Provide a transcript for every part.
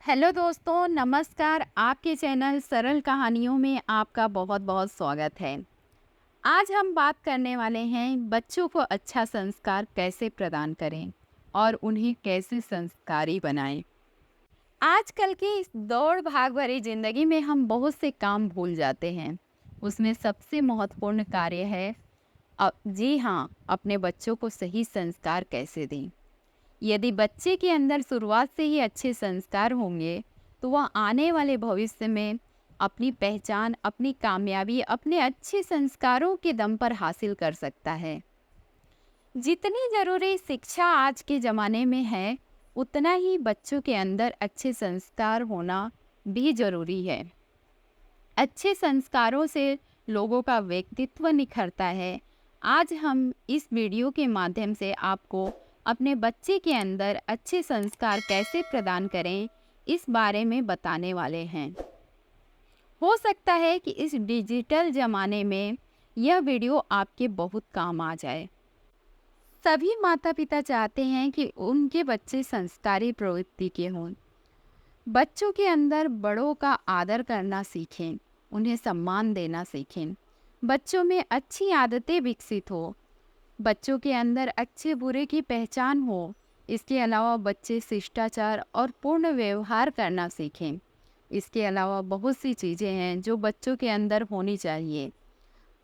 Hello दोस्तों, नमस्कार। आपके चैनल सरल कहानियों में आपका बहुत बहुत स्वागत है। आज हम बात करने वाले हैं बच्चों को अच्छा संस्कार कैसे प्रदान करें और उन्हें कैसे संस्कारी बनाएं। आजकल की इस दौड़ भाग भरी जिंदगी में हम बहुत से काम भूल जाते हैं। उसमें सबसे महत्वपूर्ण कार्य है जी हाँ, अपने बच्चों को सही संस्कार कैसे दें। यदि बच्चे के अंदर शुरुआत से ही अच्छे संस्कार होंगे तो वह आने वाले भविष्य में अपनी पहचान, अपनी कामयाबी अपने अच्छे संस्कारों के दम पर हासिल कर सकता है। जितनी ज़रूरी शिक्षा आज के ज़माने में है, उतना ही बच्चों के अंदर अच्छे संस्कार होना भी ज़रूरी है। अच्छे संस्कारों से लोगों का व्यक्तित्व निखरता है। आज हम इस वीडियो के माध्यम से आपको अपने बच्चे के अंदर अच्छे संस्कार कैसे प्रदान करें, इस बारे में बताने वाले हैं। हो सकता है कि इस डिजिटल ज़माने में यह वीडियो आपके बहुत काम आ जाए। सभी माता पिता चाहते हैं कि उनके बच्चे संस्कारी प्रवृत्ति के हों। बच्चों के अंदर बड़ों का आदर करना सीखें, उन्हें सम्मान देना सीखें। बच्चों में अच्छी आदतें विकसित हो, बच्चों के अंदर अच्छे बुरे की पहचान हो। इसके अलावा बच्चे शिष्टाचार और पूर्ण व्यवहार करना सीखें। इसके अलावा बहुत सी चीज़ें हैं जो बच्चों के अंदर होनी चाहिए।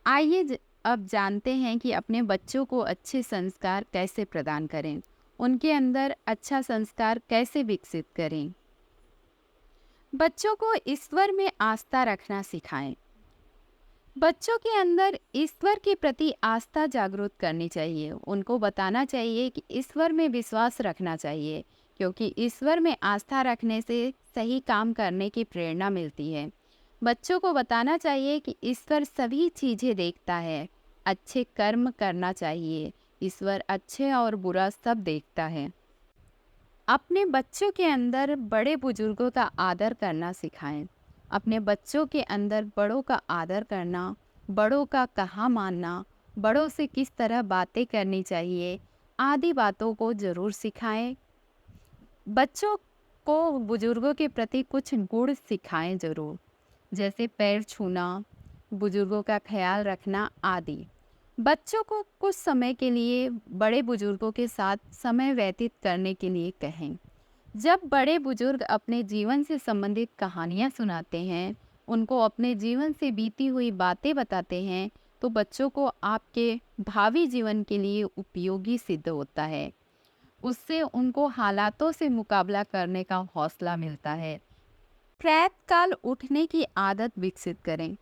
आइए अब जानते हैं कि अपने बच्चों को अच्छे संस्कार कैसे प्रदान करें, उनके अंदर अच्छा संस्कार कैसे विकसित करें। बच्चों को ईश्वर में आस्था रखना सिखाएं। बच्चों के अंदर ईश्वर के प्रति आस्था जागृत करनी चाहिए। उनको बताना चाहिए कि ईश्वर में विश्वास रखना चाहिए, क्योंकि ईश्वर में आस्था रखने से सही काम करने की प्रेरणा मिलती है। बच्चों को बताना चाहिए कि ईश्वर सभी चीज़ें देखता है, अच्छे कर्म करना चाहिए। ईश्वर अच्छे और बुरा सब देखता है। अपने बच्चों के अंदर बड़े बुजुर्गों का आदर करना सिखाएं। अपने बच्चों के अंदर बड़ों का आदर करना, बड़ों का कहा मानना, बड़ों से किस तरह बातें करनी चाहिए, आदि बातों को ज़रूर सिखाएं। बच्चों को बुजुर्गों के प्रति कुछ गुण सिखाएं ज़रूर, जैसे पैर छूना, बुजुर्गों का ख्याल रखना आदि। बच्चों को कुछ समय के लिए बड़े बुजुर्गों के साथ समय व्यतीत करने के लिए कहें। जब बड़े बुजुर्ग अपने जीवन से संबंधित कहानियाँ सुनाते हैं, उनको अपने जीवन से बीती हुई बातें बताते हैं, तो बच्चों को आपके भावी जीवन के लिए उपयोगी सिद्ध होता है। उससे उनको हालातों से मुकाबला करने का हौसला मिलता है। प्रातःकाल उठने की आदत विकसित करें।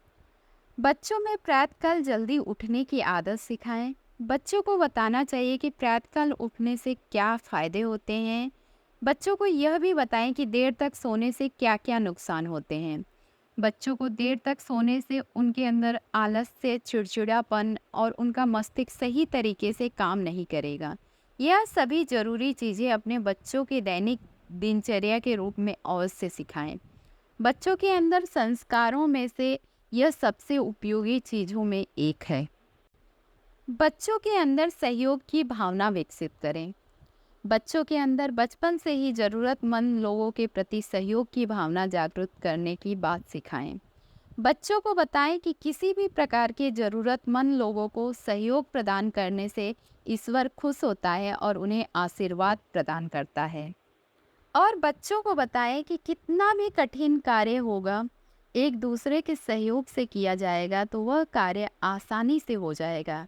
बच्चों में प्रातःकाल जल्दी उठने की आदत सिखाएं। बच्चों को बताना चाहिए कि प्रातःकाल उठने से क्या फ़ायदे होते हैं। बच्चों को यह भी बताएं कि देर तक सोने से क्या क्या नुकसान होते हैं। बच्चों को देर तक सोने से उनके अंदर आलस से चिड़चिड़ापन और उनका मस्तिष्क सही तरीके से काम नहीं करेगा। यह सभी ज़रूरी चीज़ें अपने बच्चों के दैनिक दिनचर्या के रूप में अवश्य सिखाएं। बच्चों के अंदर संस्कारों में से यह सबसे उपयोगी चीज़ों में एक है। बच्चों के अंदर सहयोग की भावना विकसित करें। बच्चों के अंदर बचपन से ही ज़रूरतमंद लोगों के प्रति सहयोग की भावना जागृत करने की बात सिखाएं। बच्चों को बताएं कि किसी भी प्रकार के ज़रूरतमंद लोगों को सहयोग प्रदान करने से ईश्वर खुश होता है और उन्हें आशीर्वाद प्रदान करता है। और बच्चों को बताएं कि कितना भी कठिन कार्य होगा, एक दूसरे के सहयोग से किया जाएगा तो वह कार्य आसानी से हो जाएगा।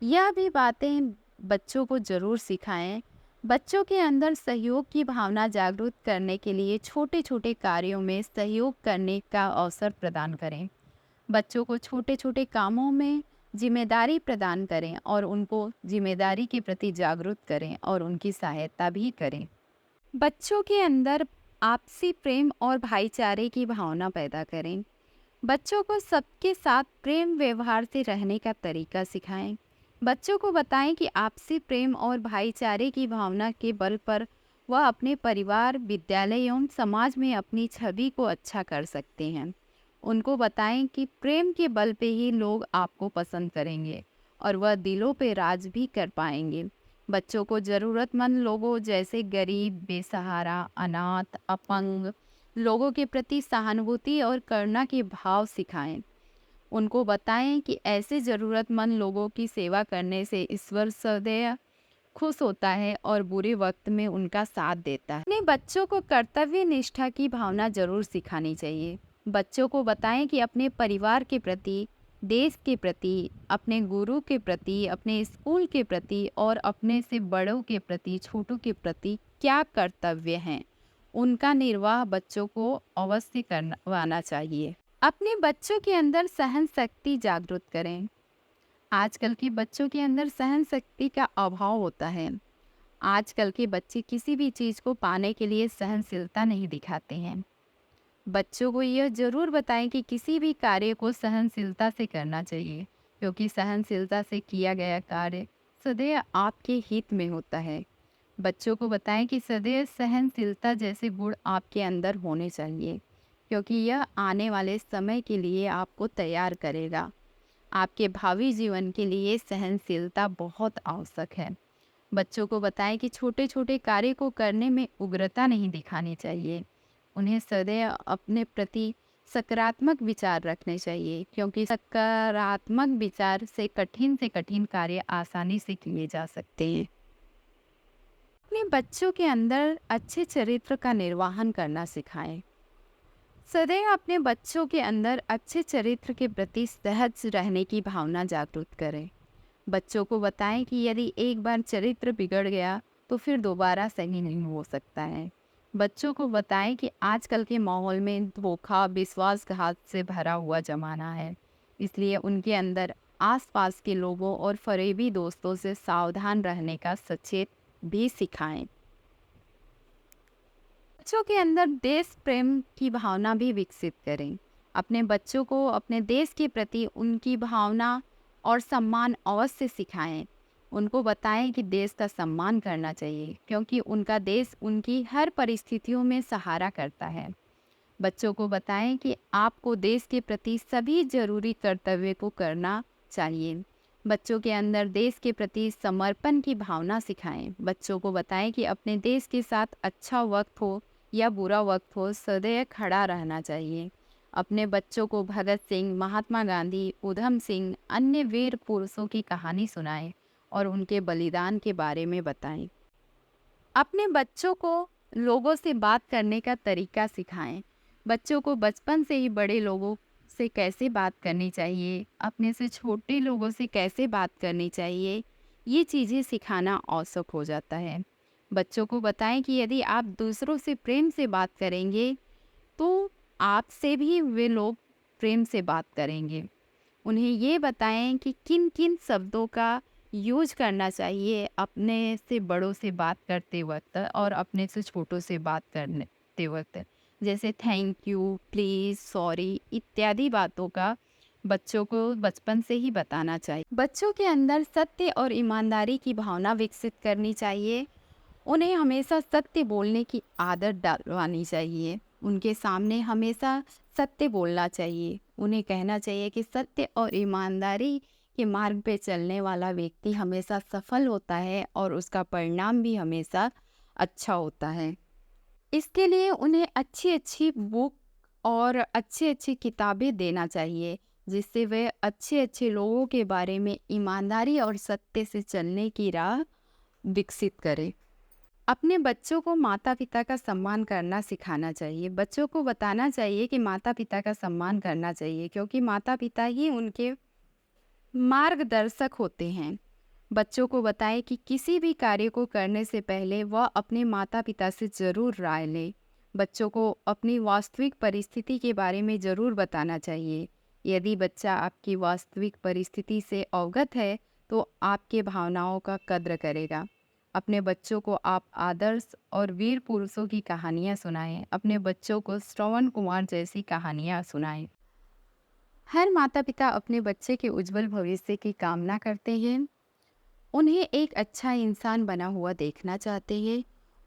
यह भी बातें बच्चों को ज़रूर सिखाएं। बच्चों के अंदर सहयोग की भावना जागरूक करने के लिए छोटे छोटे कार्यों में सहयोग करने का अवसर प्रदान करें। बच्चों को छोटे छोटे कामों में जिम्मेदारी प्रदान करें और उनको जिम्मेदारी के प्रति जागरूक करें और उनकी सहायता भी करें। बच्चों के अंदर आपसी प्रेम और भाईचारे की भावना पैदा करें। बच्चों को सबके साथ प्रेम व्यवहार से रहने का तरीका सिखाएं। बच्चों को बताएं कि आपसी प्रेम और भाईचारे की भावना के बल पर वह अपने परिवार, विद्यालय एवं समाज में अपनी छवि को अच्छा कर सकते हैं। उनको बताएं कि प्रेम के बल पे ही लोग आपको पसंद करेंगे और वह दिलों पे राज भी कर पाएंगे। बच्चों को ज़रूरतमंद लोगों जैसे गरीब, बेसहारा, अनाथ, अपंग लोगों के प्रति सहानुभूति और करुणा के भाव सिखाएं। उनको बताएं कि ऐसे ज़रूरतमंद लोगों की सेवा करने से ईश्वर सदैव खुश होता है और बुरे वक्त में उनका साथ देता है। अपने बच्चों को कर्तव्य निष्ठा की भावना जरूर सिखानी चाहिए। बच्चों को बताएं कि अपने परिवार के प्रति, देश के प्रति, अपने गुरु के प्रति, अपने स्कूल के प्रति और अपने से बड़ों के प्रति, छोटों के प्रति क्या कर्तव्य हैं। उनका निर्वाह बच्चों को अवश्य करवाना चाहिए। अपने बच्चों के अंदर सहन शक्ति जागृत करें। आजकल के बच्चों के अंदर सहन शक्ति का अभाव होता है। आजकल के बच्चे किसी भी चीज़ को पाने के लिए सहनशीलता नहीं दिखाते हैं। बच्चों को यह ज़रूर बताएं कि किसी भी कार्य को सहनशीलता से करना चाहिए, क्योंकि सहनशीलता से किया गया कार्य सदैव आपके हित में होता है। बच्चों को बताएं कि सदैव सहनशीलता जैसे गुण आपके अंदर होने चाहिए, क्योंकि यह आने वाले समय के लिए आपको तैयार करेगा। आपके भावी जीवन के लिए सहनशीलता बहुत आवश्यक है। बच्चों को बताएं कि छोटे छोटे कार्य को करने में उग्रता नहीं दिखानी चाहिए। उन्हें सदैव अपने प्रति सकारात्मक विचार रखने चाहिए, क्योंकि सकारात्मक विचार से कठिन कार्य आसानी से किए जा सकते हैं। अपने बच्चों के अंदर अच्छे चरित्र का निर्वहन करना सिखाएं। सदैव अपने बच्चों के अंदर अच्छे चरित्र के प्रति सहज रहने की भावना जागृत करें। बच्चों को बताएं कि यदि एक बार चरित्र बिगड़ गया तो फिर दोबारा सही नहीं हो सकता है। बच्चों को बताएं कि आजकल के माहौल में धोखा, विश्वासघात से भरा हुआ ज़माना है, इसलिए उनके अंदर आसपास के लोगों और फरेबी दोस्तों से सावधान रहने का सचेत भी सिखाएं। बच्चों के अंदर देश प्रेम की भावना भी विकसित करें। अपने बच्चों को अपने देश के प्रति उनकी भावना और सम्मान अवश्य सिखाएं। उनको बताएं कि देश का सम्मान करना चाहिए, क्योंकि उनका देश उनकी हर परिस्थितियों में सहारा करता है। बच्चों को बताएं कि आपको देश के प्रति सभी जरूरी कर्तव्य को करना चाहिए। बच्चों के अंदर देश के प्रति समर्पण की भावना सिखाएं। बच्चों को बताएं कि अपने देश के साथ अच्छा वक्त हो या बुरा वक्त हो, सदैव खड़ा रहना चाहिए। अपने बच्चों को भगत सिंह, महात्मा गांधी, उधम सिंह, अन्य वीर पुरुषों की कहानी सुनाएं और उनके बलिदान के बारे में बताएं। अपने बच्चों को लोगों से बात करने का तरीका सिखाएं। बच्चों को बचपन से ही बड़े लोगों से कैसे बात करनी चाहिए, अपने से छोटे लोगों से कैसे बात करनी चाहिए, ये चीज़ें सिखाना आवश्यक हो जाता है। बच्चों को बताएं कि यदि आप दूसरों से प्रेम से बात करेंगे तो आपसे भी वे लोग प्रेम से बात करेंगे। उन्हें ये बताएं कि किन किन शब्दों का यूज करना चाहिए अपने से बड़ों से बात करते वक्त और अपने से छोटों से बात करते वक्त, जैसे थैंक यू, प्लीज़, सॉरी इत्यादि बातों का बच्चों को बचपन से ही बताना चाहिए। बच्चों के अंदर सत्य और ईमानदारी की भावना विकसित करनी चाहिए। उन्हें हमेशा सत्य बोलने की आदत डालवानी चाहिए। उनके सामने हमेशा सत्य बोलना चाहिए। उन्हें कहना चाहिए कि सत्य और ईमानदारी के मार्ग पे चलने वाला व्यक्ति हमेशा सफल होता है और उसका परिणाम भी हमेशा अच्छा होता है। इसके लिए उन्हें अच्छी अच्छी बुक और अच्छी अच्छी किताबें देना चाहिए, जिससे वे अच्छे अच्छे लोगों के बारे में ईमानदारी और सत्य से चलने की राह विकसित करें। अपने बच्चों को माता पिता का सम्मान करना सिखाना चाहिए। बच्चों को बताना चाहिए कि माता पिता का सम्मान करना चाहिए, क्योंकि माता पिता ही उनके मार्गदर्शक होते हैं। बच्चों को बताएं कि किसी भी कार्य को करने से पहले वह अपने माता पिता से ज़रूर राय लें। बच्चों को अपनी वास्तविक परिस्थिति के बारे में ज़रूर बताना चाहिए। यदि बच्चा आपकी वास्तविक परिस्थिति से अवगत है तो आपके भावनाओं का कद्र करेगा। अपने बच्चों को आप आदर्श और वीर पुरुषों की कहानियाँ सुनाएं। अपने बच्चों को श्रवण कुमार जैसी कहानियाँ सुनाएं। हर माता पिता अपने बच्चे के उज्जवल भविष्य की कामना करते हैं। उन्हें एक अच्छा इंसान बना हुआ देखना चाहते हैं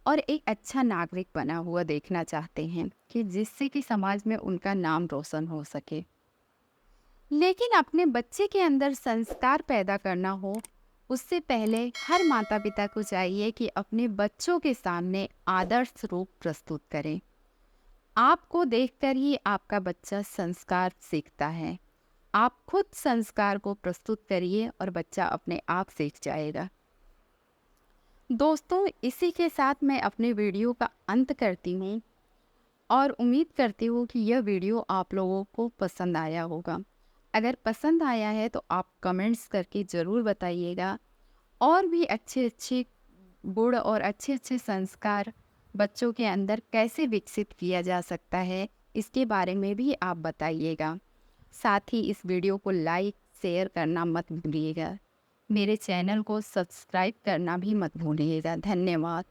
और एक अच्छा नागरिक बना हुआ देखना चाहते हैं, कि जिससे कि समाज में उनका नाम रोशन हो सके। लेकिन अपने बच्चे के अंदर संस्कार पैदा करना हो, उससे पहले हर माता पिता को चाहिए कि अपने बच्चों के सामने आदर्श रूप प्रस्तुत करें। आपको देखकर ही आपका बच्चा संस्कार सीखता है। आप खुद संस्कार को प्रस्तुत करिए और बच्चा अपने आप सीख जाएगा। दोस्तों, इसी के साथ मैं अपने वीडियो का अंत करती हूँ और उम्मीद करती हूँ कि यह वीडियो आप लोगों को पसंद आया होगा। अगर पसंद आया है तो आप कमेंट्स करके ज़रूर बताइएगा, और भी अच्छे-अच्छे गुण और अच्छे-अच्छे संस्कार बच्चों के अंदर कैसे विकसित किया जा सकता है, इसके बारे में भी आप बताइएगा। साथ ही इस वीडियो को लाइक, शेयर करना मत भूलिएगा। मेरे चैनल को सब्सक्राइब करना भी मत भूलिएगा। धन्यवाद।